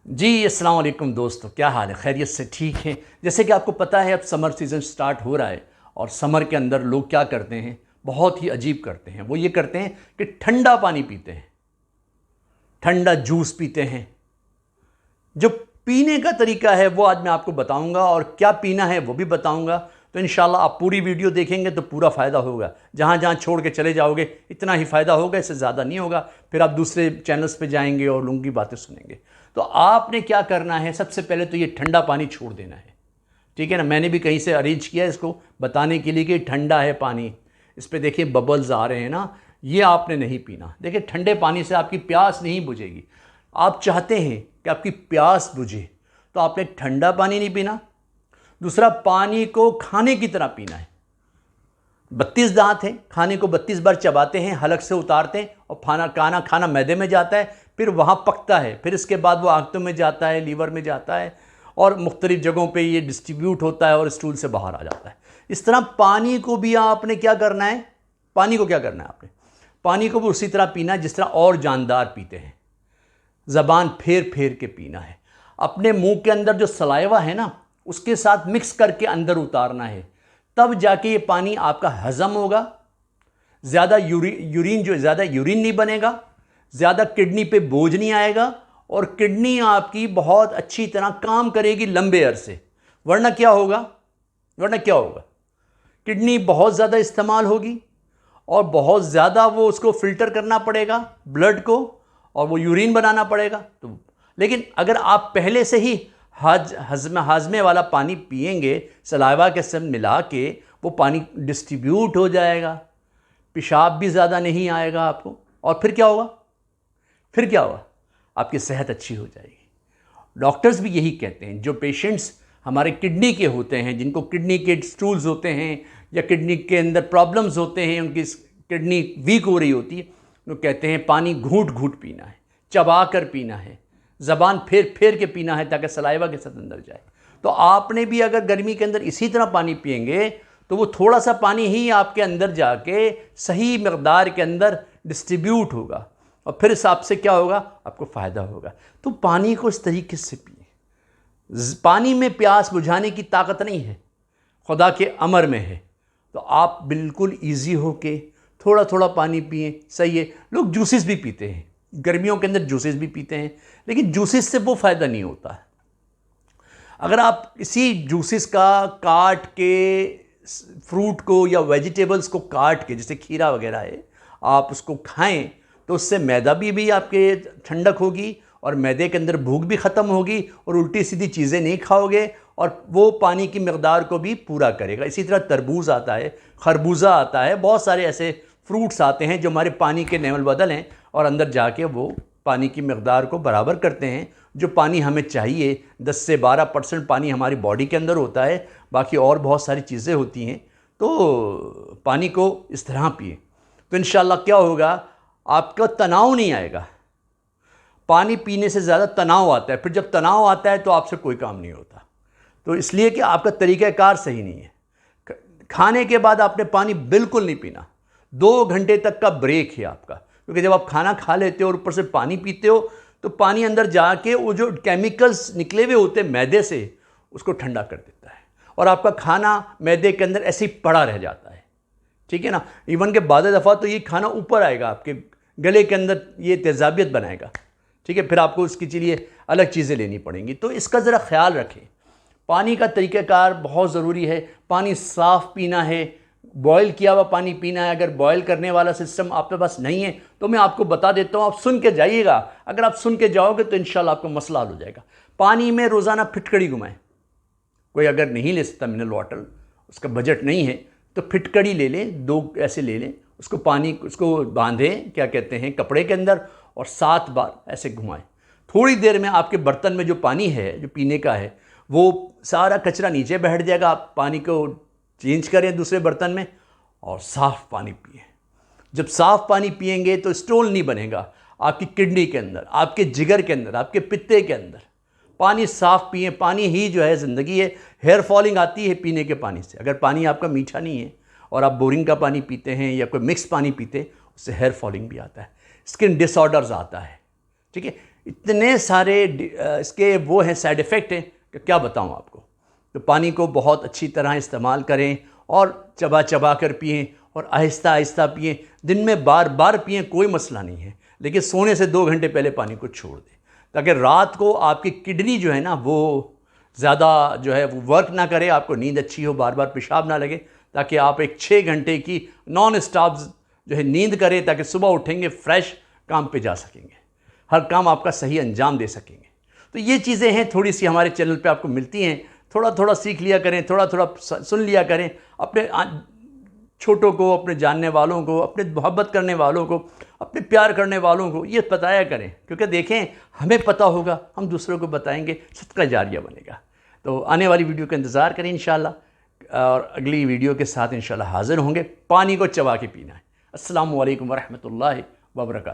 जी अस्सलाम वालेकुम दोस्तों, क्या हाल है? खैरियत से ठीक हैं? जैसे कि आपको पता है अब समर सीज़न स्टार्ट हो रहा है और समर के अंदर लोग क्या करते हैं, बहुत ही अजीब करते हैं। वो ये करते हैं कि ठंडा पानी पीते हैं, ठंडा जूस पीते हैं। जो पीने का तरीका है वो आज मैं आपको बताऊंगा और क्या पीना है वो भी बताऊंगा। तो इंशाल्लाह आप पूरी वीडियो देखेंगे तो पूरा फ़ायदा होगा। जहाँ जहाँ छोड़ के चले जाओगे इतना ही फ़ायदा होगा, इससे ज़्यादा नहीं होगा। फिर आप दूसरे चैनल्स पे जाएंगे और लोगों की बातें सुनेंगे। तो आपने क्या करना है, सबसे पहले तो ये ठंडा पानी छोड़ देना है। ठीक है ना? मैंने भी कहीं से अरेंज किया इसको बताने के लिए कि ठंडा है पानी। इस पर देखिए बबल्स आ रहे हैं ना, ये आपने नहीं पीना। देखिए ठंडे पानी से आपकी प्यास नहीं बुझेगी। आप चाहते हैं कि आपकी प्यास बुझे तो आपने ठंडा पानी नहीं पीना। दूसरा, पानी को खाने की तरह पीना है। 32 दांत हैं, खाने को 32 बार चबाते हैं, हलक से उतारते हैं और खाना मैदे में जाता है, फिर वहाँ पकता है, फिर इसके बाद वो आंतों में जाता है, लीवर में जाता है और मुख्तलिफ जगहों पे ये डिस्ट्रीब्यूट होता है और स्टूल से बाहर आ जाता है। इस तरह पानी को भी आपने क्या करना है, पानी को क्या करना है आपने, पानी को भी उसी तरह पीना है जिस तरह और जानदार पीते हैं। ज़बान फेर फेर के पीना है। अपने मुंह के अंदर जो सलाइवा है ना, उसके साथ मिक्स करके अंदर उतारना है, तब जाके ये पानी आपका हज़म होगा। ज़्यादा ज़्यादा यूरिन नहीं बनेगा, ज़्यादा किडनी पे बोझ नहीं आएगा और किडनी आपकी बहुत अच्छी तरह काम करेगी लंबे अरसे। वरना क्या होगा, किडनी बहुत ज़्यादा इस्तेमाल होगी और बहुत ज़्यादा वो उसको फ़िल्टर करना पड़ेगा ब्लड को, और वो यूरिन बनाना पड़ेगा। तो लेकिन अगर आप पहले से ही हाजमे वाला पानी पिएंगे, सलाइवा के साथ मिला के, वो पानी डिस्ट्रीब्यूट हो जाएगा, पेशाब भी ज़्यादा नहीं आएगा आपको। और फिर क्या होगा, आपकी सेहत अच्छी हो जाएगी। डॉक्टर्स भी यही कहते हैं। जो पेशेंट्स हमारे किडनी के होते हैं, जिनको किडनी के स्टूल्स होते हैं या किडनी के अंदर प्रॉब्लम्स होते हैं, उनकी किडनी वीक हो रही होती है, वो कहते हैं पानी घूंट घूंट पीना है, चबा कर पीना है, ज़बान फेर फेर के पीना है ताकि सलाइवा के साथ अंदर जाए। तो आपने भी अगर गर्मी के अंदर इसी तरह पानी पिएंगे तो वो थोड़ा सा पानी ही आपके अंदर जाके सही मकदार के अंदर डिस्ट्रीब्यूट होगा और फिर हिसाब से क्या होगा, आपको फ़ायदा होगा। तो पानी को इस तरीके से पिए। पानी में प्यास बुझाने की ताकत नहीं है, खुदा के अमर में है। तो आप बिल्कुल ईजी हो के थोड़ा थोड़ा पानी पिए, सही है। लोग जूसेस भी पीते हैं, गर्मियों के अंदर जूसेस भी पीते हैं, लेकिन जूसेस से वो फ़ायदा नहीं होता है। अगर आप इसी जूसेस का काट के, फ्रूट को या वेजिटेबल्स को काट के, जैसे खीरा वगैरह है, आप उसको खाएं तो उससे मैदा भी आपके ठंडक होगी और मैदे के अंदर भूख भी ख़त्म होगी और उल्टी सीधी चीज़ें नहीं खाओगे और वो पानी की मकदार को भी पूरा करेगा। इसी तरह तरबूज आता है, खरबूजा आता है, बहुत सारे ऐसे फ्रूट्स आते हैं जो हमारे पानी के नेवल बदल हैं और अंदर जाके वो पानी की मकदार को बराबर करते हैं। जो पानी हमें चाहिए, 10 से 12% पानी हमारी बॉडी के अंदर होता है, बाकी और बहुत सारी चीज़ें होती हैं। तो पानी को इस तरह पिए तो इंशाल्लाह क्या होगा, आपका तनाव नहीं आएगा। पानी पीने से ज़्यादा तनाव आता है, फिर जब तनाव आता है तो आपसे कोई काम नहीं होता। तो इसलिए कि आपका तरीक़ाकार सही नहीं है। खाने के बाद आपने पानी बिल्कुल नहीं पीना। 2 घंटे तक का ब्रेक है आपका, क्योंकि जब आप खाना खा लेते हो और ऊपर से पानी पीते हो तो पानी अंदर जाके वो जो केमिकल्स निकले हुए होते हैं मैदे से, उसको ठंडा कर देता है और आपका खाना मैदे के अंदर ऐसे ही पड़ा रह जाता है। ठीक है ना? इवन के बाद दफ़ा तो ये खाना ऊपर आएगा, आपके गले के अंदर ये तेज़ाबियत बनाएगा। ठीक है, फिर आपको उसके लिए अलग चीज़ें लेनी पड़ेंगी। तो इसका ज़रा ख्याल रखें। पानी का तरीक़ाकार बहुत ज़रूरी है। पानी साफ़ पीना है, बॉयल किया हुआ पानी पीना है। अगर बॉयल करने वाला सिस्टम आपके पास नहीं है तो मैं आपको बता देता हूँ, आप सुन के जाइएगा। अगर आप सुन के जाओगे तो इंशाल्लाह आपको मसला हल हो जाएगा। पानी में रोज़ाना फिटकड़ी घुमाएं। कोई अगर नहीं ले सकता मिनरल वाटर, उसका बजट नहीं है, तो फिटकड़ी ले लें, 2 ऐसे ले लें, उसको उसको बांधें, क्या कहते हैं, कपड़े के अंदर, और 7 बार ऐसे घुमाएं। थोड़ी देर में आपके बर्तन में जो पानी है, जो पीने का है, वो सारा कचरा नीचे बैठ जाएगा। आप पानी को चेंज करें दूसरे बर्तन में और साफ़ पानी पिए। जब साफ़ पानी पिएंगे तो स्टोन नहीं बनेगा आपकी किडनी के अंदर, आपके जिगर के अंदर, आपके पित्ते के अंदर। पानी साफ़ पिए। पानी ही जो है ज़िंदगी है। हेयर फॉलिंग आती है पीने के पानी से। अगर पानी आपका मीठा नहीं है और आप बोरिंग का पानी पीते हैं या कोई मिक्स पानी पीते, उससे हेयर फॉलिंग भी आता है, स्किन डिसऑर्डर्स आता है। ठीक है, इतने सारे इसके वो हैं साइड इफ़ेक्ट हैं कि क्या बताऊं आपको। तो पानी को बहुत अच्छी तरह इस्तेमाल करें और चबा चबा कर पिएँ और आहिस्ता आहिस्ता पिएँ। दिन में बार बार पिएँ, कोई मसला नहीं है, लेकिन सोने से 2 घंटे पहले पानी को छोड़ दें, ताकि रात को आपकी किडनी जो है ना वो ज़्यादा जो है वो वर्क ना करे, आपको नींद अच्छी हो, बार बार पेशाब ना लगे, ताकि आप एक 6 घंटे की नॉन स्टॉप जो है नींद करें, ताकि सुबह उठेंगे फ्रेश काम पे जा सकेंगे, हर काम आपका सही अंजाम दे सकेंगे। तो ये चीज़ें हैं, थोड़ी सी हमारे चैनल पे आपको मिलती हैं, थोड़ा थोड़ा सीख लिया करें, थोड़ा थोड़ा सुन लिया करें। अपने छोटों को, अपने जानने वालों को, अपने मोहब्बत करने वालों को, अपने प्यार करने वालों को ये बताया करें, क्योंकि देखें हमें पता होगा, हम दूसरों को बताएंगे, सदका जारिया बनेगा। तो आने वाली वीडियो का इंतज़ार करें इंशाल्लाह, और अगली वीडियो के साथ इंशाल्लाह हाज़िर होंगे। पानी को चबा के पीना है। अस्सलामु अलैकुम वरहमतुल्लाहि वबरकातुहू।